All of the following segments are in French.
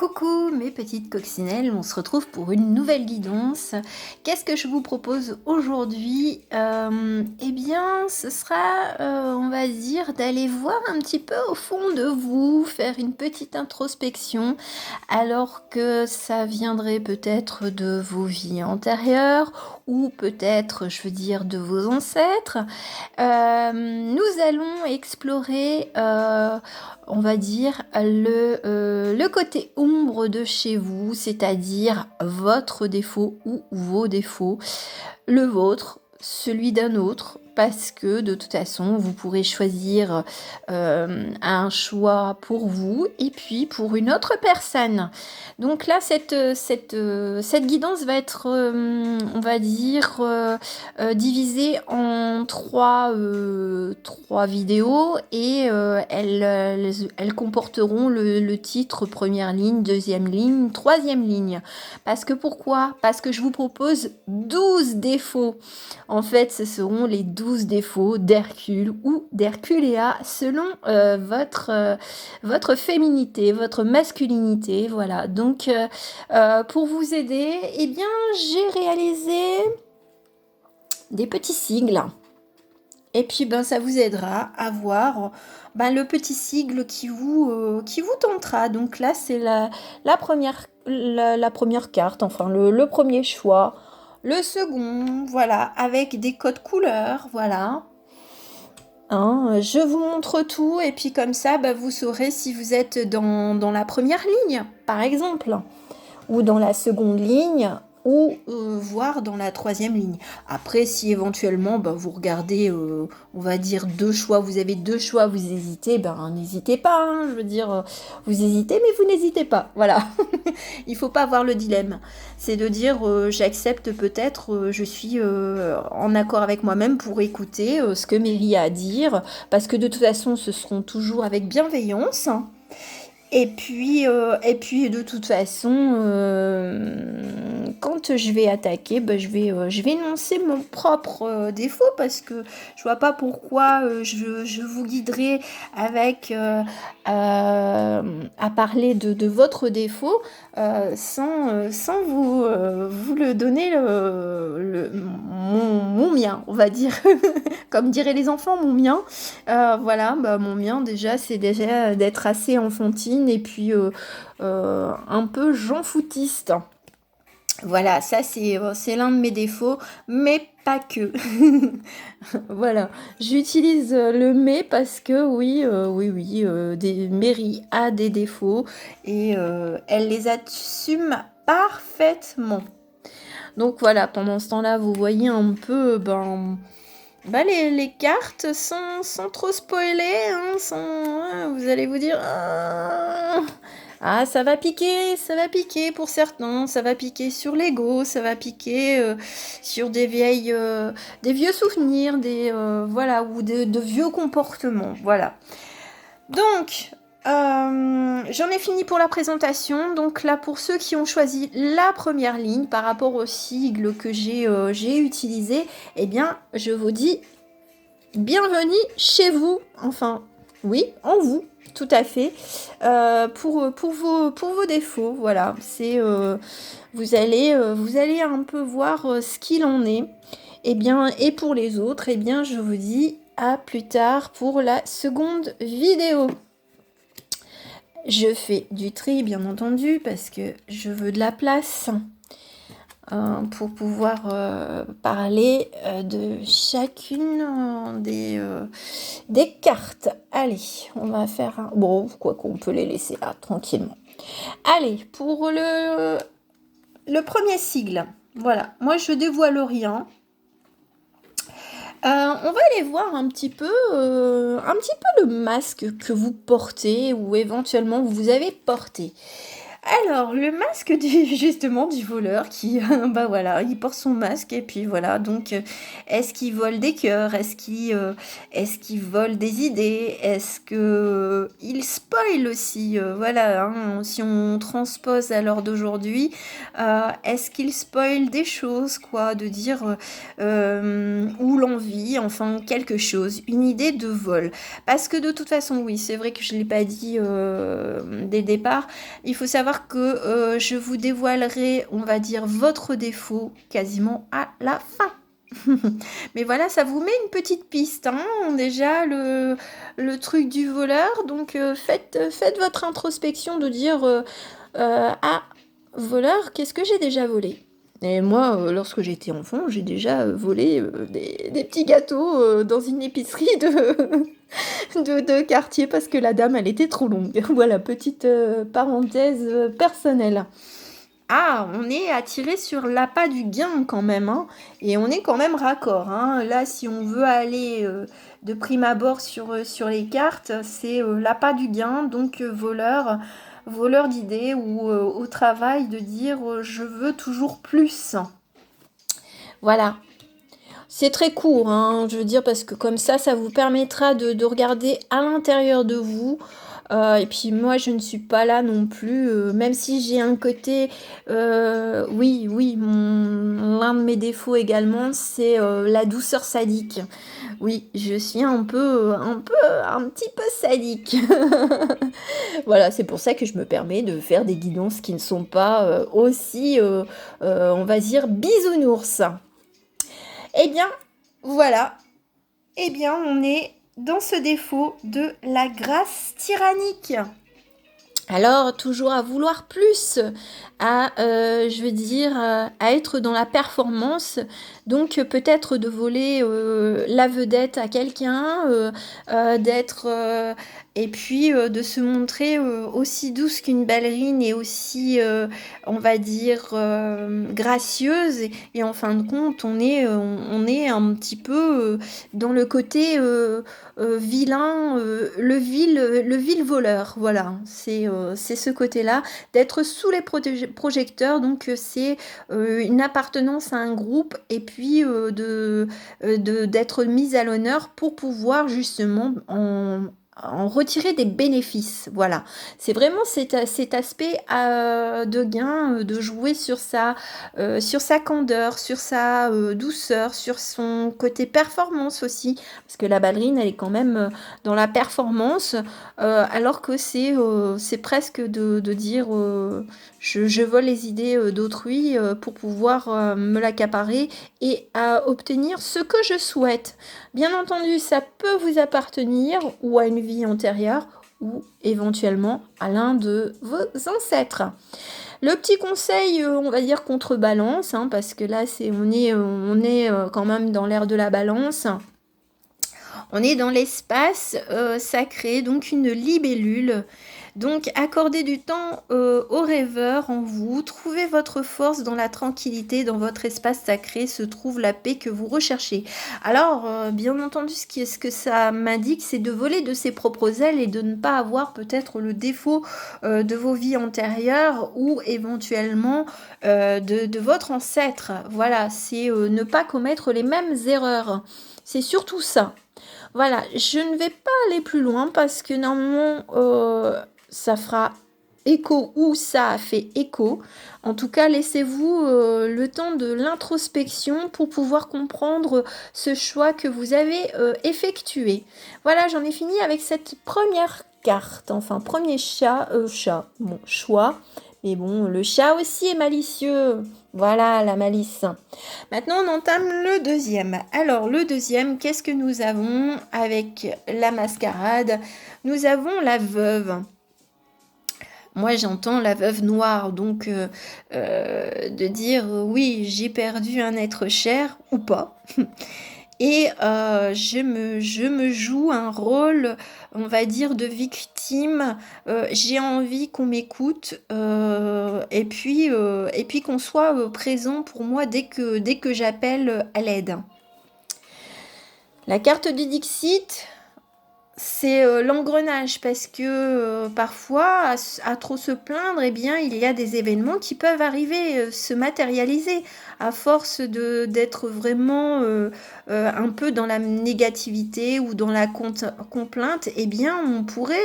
Coucou mes petites coccinelles, on se retrouve pour une nouvelle guidance. Qu'est-ce que je vous propose aujourd'hui? Eh bien, ce sera, on va dire, d'aller voir un petit peu au fond de vous, faire une petite introspection, alors que ça viendrait peut-être de vos vies antérieures, ou peut-être, je veux dire, de vos ancêtres. Nous allons explorer, on va dire, le côté ombre de chez vous, c'est-à-dire votre défaut ou vos défauts, le vôtre, celui d'un autre, parce que de toute façon, vous pourrez choisir un choix pour vous et puis pour une autre personne. Donc là, cette guidance va être, on va dire, divisée en trois vidéos et elles comporteront le titre première ligne, deuxième ligne, troisième ligne. Parce que pourquoi? Parce que je vous propose 12 défauts. En fait, ce seront les 12 défauts d'Hercule ou d'Herculéa selon votre féminité, votre masculinité. Voilà. Donc, pour vous aider, eh bien, j'ai réalisé des petits sigles. Et puis, ben, ça vous aidera à voir le petit sigle qui vous tentera. Donc là, c'est la première carte, enfin le premier choix. Le second, voilà, avec des codes couleurs, voilà. Je vous montre tout et puis comme ça, vous saurez si vous êtes dans la première ligne, par exemple, ou dans la seconde ligne, ou voire dans la troisième ligne. Après, si éventuellement vous regardez, on va dire deux choix, vous avez deux choix, vous hésitez, n'hésitez pas, hein, je veux dire, vous hésitez, mais vous n'hésitez pas, voilà. Il faut pas avoir le dilemme. C'est de dire, j'accepte peut-être, je suis en accord avec moi-même pour écouter ce que Mélie a à dire, parce que de toute façon, ce seront toujours avec bienveillance. Et puis de toute façon, quand je vais attaquer, je vais énoncer mon propre défaut parce que je vois pas pourquoi je vous guiderai avec à parler de votre défaut sans vous le donner mon mien, on va dire. Comme diraient les enfants, mon mien. Voilà, mon mien déjà, c'est déjà d'être assez enfantine et puis un peu jean-foutiste. Voilà, ça c'est l'un de mes défauts, mais pas que. Voilà, j'utilise le mais parce que oui, Mary a des défauts et elle les assume parfaitement. Donc voilà, pendant ce temps-là, vous voyez un peu, les cartes sans trop spoiler, hein, vous allez vous dire ça va piquer pour certains, ça va piquer sur l'ego, ça va piquer sur des vieux souvenirs, ou de vieux comportements, voilà. Donc j'en ai fini pour la présentation. Donc là, pour ceux qui ont choisi la première ligne par rapport au sigle que j'ai utilisé, eh bien, je vous dis bienvenue chez vous. Enfin, oui, en vous, tout à fait. Pour vos défauts, voilà. C'est vous allez un peu voir ce qu'il en est. Eh bien, et pour les autres, eh bien, je vous dis à plus tard pour la seconde vidéo. Je fais du tri, bien entendu, parce que je veux de la place pour pouvoir parler de chacune des cartes. Allez, on va faire un... Bon, quoi qu'on peut les laisser là, tranquillement. Allez, pour le premier sigle. Voilà, moi je dévoile rien. On va aller voir un petit peu le masque que vous portez ou éventuellement vous avez porté. Alors, le masque justement du voleur qui, il porte son masque et puis voilà, donc est-ce qu'il vole des cœurs? Est-ce qu'il vole des idées? Est-ce que il spoil aussi? Voilà, hein, si on transpose à l'heure d'aujourd'hui, est-ce qu'il spoil des choses, quoi, de dire ou l'envie, enfin quelque chose, une idée de vol? Parce que de toute façon, oui, c'est vrai que je ne l'ai pas dit dès le départ, il faut savoir savoir que je vous dévoilerai, on va dire, votre défaut quasiment à la fin. Mais voilà, ça vous met une petite piste, hein, déjà le truc du voleur. Donc faites votre introspection de dire ah, voleur, qu'est-ce que j'ai déjà volé? Et moi, lorsque j'étais enfant, j'ai déjà volé des petits gâteaux dans une épicerie de quartier parce que la dame, elle était trop longue. Voilà, petite parenthèse personnelle. Ah, on est attiré sur l'appât du gain quand même, hein, et on est quand même raccord, hein. Là, si on veut aller de prime abord sur les cartes, c'est l'appât du gain, donc voleur d'idées ou au travail de dire je veux toujours plus. Voilà. C'est très court, hein, je veux dire, parce que comme ça vous permettra de regarder à l'intérieur de vous. Et puis moi, je ne suis pas là non plus, même si j'ai un côté, oui, l'un de mes défauts également, c'est la douceur sadique. Oui, je suis un petit peu sadique. Voilà, c'est pour ça que je me permets de faire des guidances qui ne sont pas aussi, on va dire, bisounours. Eh bien, voilà. Eh bien, on est dans ce défaut de la grâce tyrannique. Alors, toujours à vouloir plus, je veux dire, à être dans la performance, donc peut-être de voler la vedette à quelqu'un, d'être, et puis de se montrer aussi douce qu'une ballerine et aussi, on va dire, gracieuse. Et en fin de compte, on est un petit peu dans le côté vilain, le vil voleur. Voilà, c'est ce côté-là, d'être sous les projecteurs. Donc c'est une appartenance à un groupe et puis d'être mise à l'honneur pour pouvoir justement en retirer des bénéfices. Voilà, c'est vraiment cet aspect de gain, de jouer sur sa candeur, sur sa douceur, sur son côté performance aussi, parce que la ballerine, elle est quand même dans la performance, alors que c'est presque de dire je vole les idées d'autrui pour pouvoir me l'accaparer et à obtenir ce que je souhaite. Bien entendu, ça peut vous appartenir ou à une vie antérieure ou éventuellement à l'un de vos ancêtres. Le petit conseil, on va dire contrebalance, hein, parce que là, on est quand même dans l'ère de la balance. On est dans l'espace sacré, donc une libellule. Donc accordez du temps aux rêveurs en vous, trouvez votre force dans la tranquillité, dans votre espace sacré se trouve la paix que vous recherchez. Alors, bien entendu, ce que ça m'indique, c'est de voler de ses propres ailes et de ne pas avoir peut-être le défaut de vos vies antérieures ou éventuellement de votre ancêtre. Voilà, c'est ne pas commettre les mêmes erreurs. C'est surtout ça. Voilà, je ne vais pas aller plus loin parce que normalement, ça fera écho ou ça a fait écho. En tout cas, laissez-vous le temps de l'introspection pour pouvoir comprendre ce choix que vous avez effectué. Voilà, j'en ai fini avec cette première carte, enfin premier bon, choix. Mais bon, le chat aussi est malicieux. Voilà, la malice. Maintenant, on entame le deuxième. Alors, le deuxième, qu'est-ce que nous avons avec la mascarade? Nous avons la veuve. Moi, j'entends la veuve noire, donc de dire oui, j'ai perdu un être cher ou pas. Et je me joue un rôle, on va dire, de victime. J'ai envie qu'on m'écoute et puis qu'on soit présent pour moi dès que j'appelle à l'aide. La carte du Dixit, c'est l'engrenage parce que parfois, à trop se plaindre, eh bien, il y a des événements qui peuvent arriver, se matérialiser à force d'être vraiment un peu dans la négativité ou dans la complainte. Eh bien, on pourrait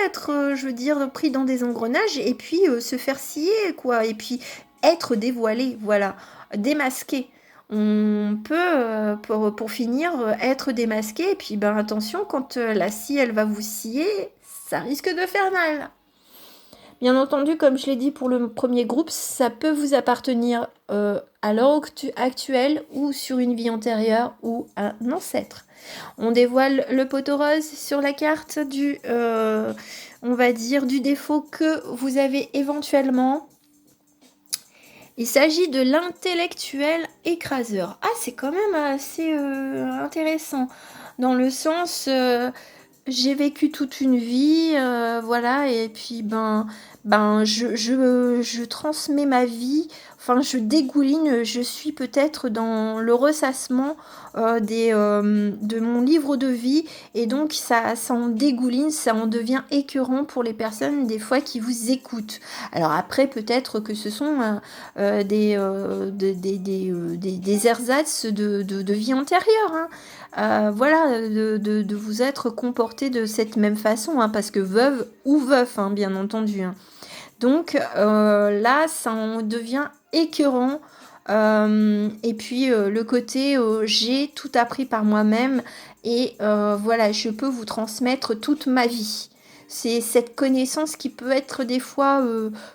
être, je veux dire, pris dans des engrenages et puis se faire scier, quoi. Et puis être dévoilé, voilà, démasqué. On peut, pour finir, être démasqué. Et puis, attention, quand la scie, elle va vous scier, ça risque de faire mal. Bien entendu, comme je l'ai dit pour le premier groupe, ça peut vous appartenir à l'heure actuelle ou sur une vie antérieure ou un ancêtre. On dévoile le poteau rose sur la carte on va dire, du défaut que vous avez éventuellement. Il s'agit de l'intellectuel écraseur. Ah, c'est quand même assez intéressant, dans le sens, j'ai vécu toute une vie, voilà, et puis je transmets ma vie, enfin je dégouline, je suis peut-être dans le ressassement de mon livre de vie, et donc ça en dégouline, ça en devient écœurant pour les personnes des fois qui vous écoutent. Alors après, peut-être que ce sont des ersatz de vie antérieure, hein. Voilà, de vous être comporté de cette même façon, hein, parce que veuve ou veuf, hein, bien entendu, hein. Donc là, ça en devient écœurant. Et puis le côté j'ai tout appris par moi-même et voilà, je peux vous transmettre toute ma vie. C'est cette connaissance qui peut être des fois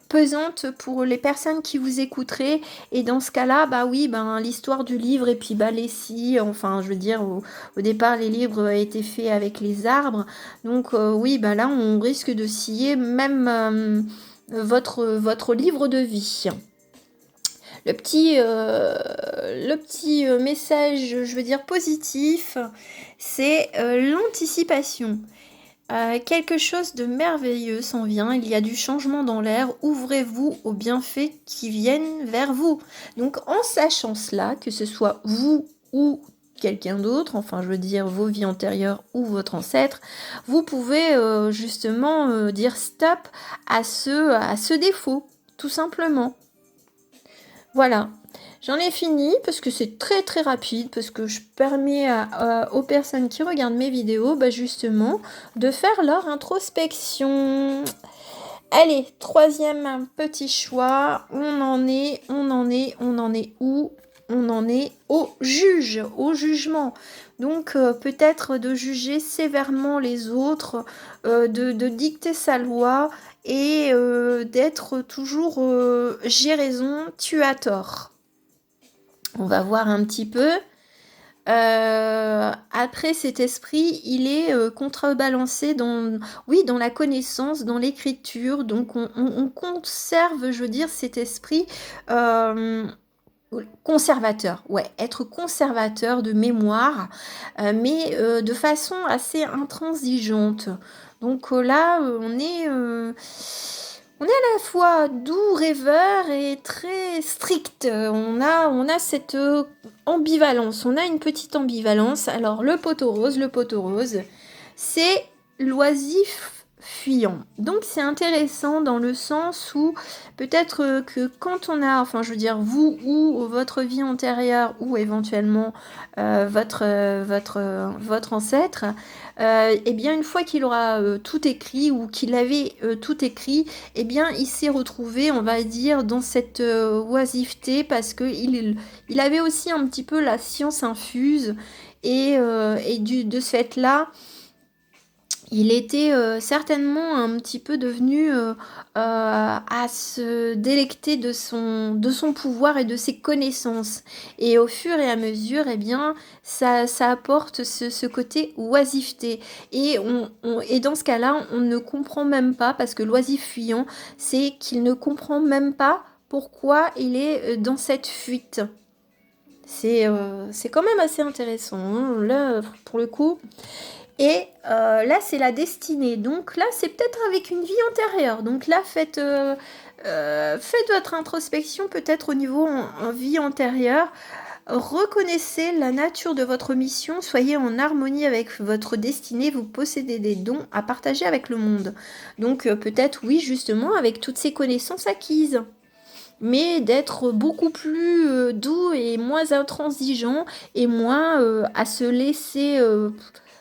pesante pour les personnes qui vous écouteraient. Et dans ce cas-là, bah oui, l'histoire du livre et puis les scies, enfin je veux dire, au départ les livres étaient faits avec les arbres. Donc oui, là on risque de scier même votre livre de vie. Le petit message, je veux dire positif, c'est l'anticipation. Quelque chose de merveilleux s'en vient, il y a du changement dans l'air, ouvrez-vous aux bienfaits qui viennent vers vous. Donc en sachant cela, que ce soit vous ou quelqu'un d'autre, enfin je veux dire vos vies antérieures ou votre ancêtre, vous pouvez justement dire stop à ce défaut, tout simplement. Voilà, j'en ai fini parce que c'est très très rapide, parce que je permets aux personnes qui regardent mes vidéos, justement, de faire leur introspection. Allez, troisième petit choix, on en est où? On en est au jugement. Donc peut-être de juger sévèrement les autres, de dicter sa loi et d'être toujours j'ai raison, tu as tort. On va voir un petit peu. Après, cet esprit, il est contrebalancé dans la connaissance, dans l'écriture. Donc, on conserve, je veux dire, cet esprit conservateur. Ouais, être conservateur de mémoire, mais de façon assez intransigeante. Donc là, on est à la fois doux, rêveur et très strict. On a cette ambivalence. On a une petite ambivalence. Alors, le poteau rose, c'est l'oisif fuyant. Donc, c'est intéressant dans le sens où peut-être que quand on a, enfin, je veux dire, vous ou votre vie antérieure ou éventuellement votre ancêtre, eh bien, une fois qu'il aura tout écrit ou qu'il avait tout écrit, eh bien, il s'est retrouvé, on va dire, dans cette oisiveté parce qu'il avait aussi un petit peu la science infuse et de ce fait-là, il était certainement un petit peu devenu à se délecter de son pouvoir et de ses connaissances. Et au fur et à mesure, eh bien, ça apporte ce côté oisiveté. Et dans ce cas-là, on ne comprend même pas, parce que l'oisif fuyant, c'est qu'il ne comprend même pas pourquoi il est dans cette fuite. C'est quand même assez intéressant, hein, là, pour le coup. Et là, c'est la destinée. Donc là, c'est peut-être avec une vie antérieure. Donc là, faites votre introspection peut-être au niveau en vie antérieure. Reconnaissez la nature de votre mission. Soyez en harmonie avec votre destinée. Vous possédez des dons à partager avec le monde. Donc peut-être, oui, justement, avec toutes ces connaissances acquises. Mais d'être beaucoup plus doux et moins intransigeant et moins à se laisser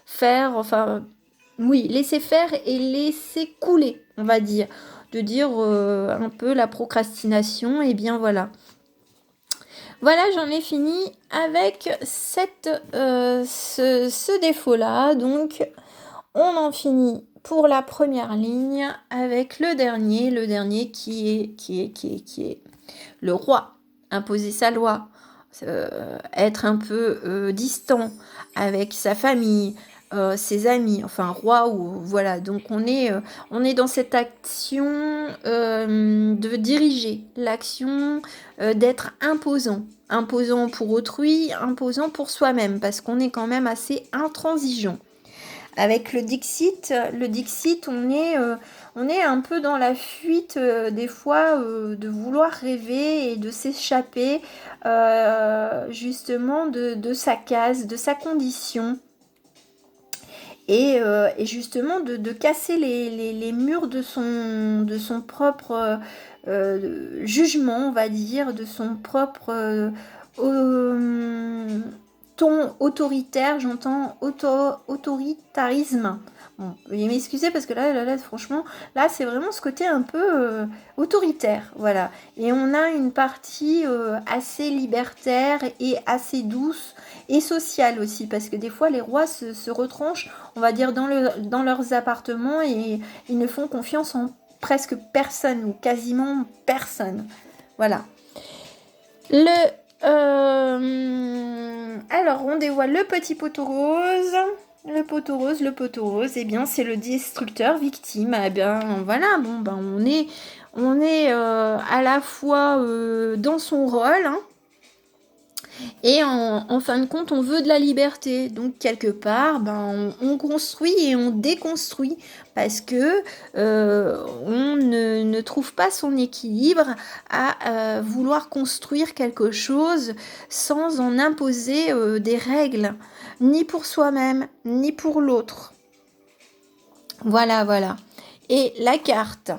faire, enfin, oui, laisser faire et laisser couler, on va dire. De dire un peu la procrastination, et bien voilà. Voilà, j'en ai fini avec ce défaut-là. Donc, on en finit pour la première ligne avec le dernier qui est le roi, imposer sa loi, être un peu distant avec sa famille, ses amis, enfin roi ou voilà. Donc on est dans cette action de diriger, l'action d'être imposant. Imposant pour autrui, imposant pour soi-même, parce qu'on est quand même assez intransigeant. Avec le Dixit, on est un peu dans la fuite des fois de vouloir rêver et de s'échapper justement de sa case, de sa condition. Et justement de casser les murs de son propre jugement, on va dire, de son propre ton autoritaire, j'entends autoritarisme. Bon, veuillez m'excuser parce que là, franchement, là, c'est vraiment ce côté un peu autoritaire, voilà. Et on a une partie assez libertaire et assez douce et sociale aussi, parce que des fois, les rois se retranchent, on va dire, dans leurs appartements et ils ne font confiance en presque personne ou quasiment personne. Voilà. Alors, on dévoile le petit poteau rose. Le poteau rose, eh bien, c'est le destructeur victime. Eh bien, voilà, bon, ben, on est à la fois dans son rôle, hein, et en fin de compte, on veut de la liberté. Donc, quelque part, ben, on construit et on déconstruit parce que on ne trouve pas son équilibre à vouloir construire quelque chose sans en imposer des règles, ni pour soi-même, ni pour l'autre. Voilà, voilà. Et la carte,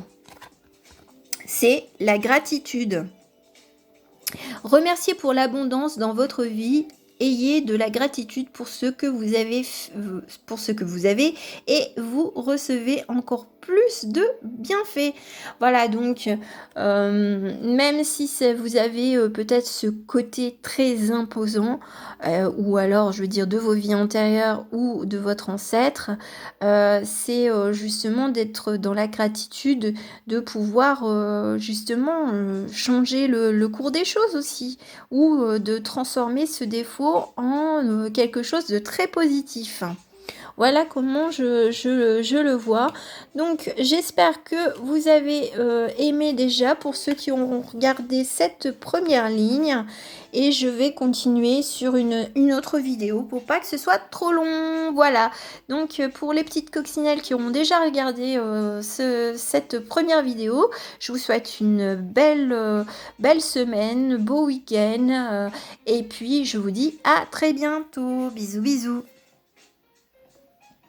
c'est la gratitude. Remerciez pour l'abondance dans votre vie. Ayez de la gratitude pour ce que vous avez, et vous recevez encore plus de bienfaits. Voilà, donc même si vous avez peut-être ce côté très imposant, ou alors je veux dire de vos vies antérieures ou de votre ancêtre, c'est justement d'être dans la gratitude, de pouvoir justement changer le cours des choses aussi, ou de transformer ce défaut en quelque chose de très positif. Voilà comment je le vois. Donc j'espère que vous avez aimé déjà pour ceux qui auront regardé cette première ligne. Et je vais continuer sur une autre vidéo pour pas que ce soit trop long. Voilà. Donc pour les petites coccinelles qui auront déjà regardé cette première vidéo, je vous souhaite une belle semaine, beau week-end. Et puis je vous dis à très bientôt. Bisous bisous.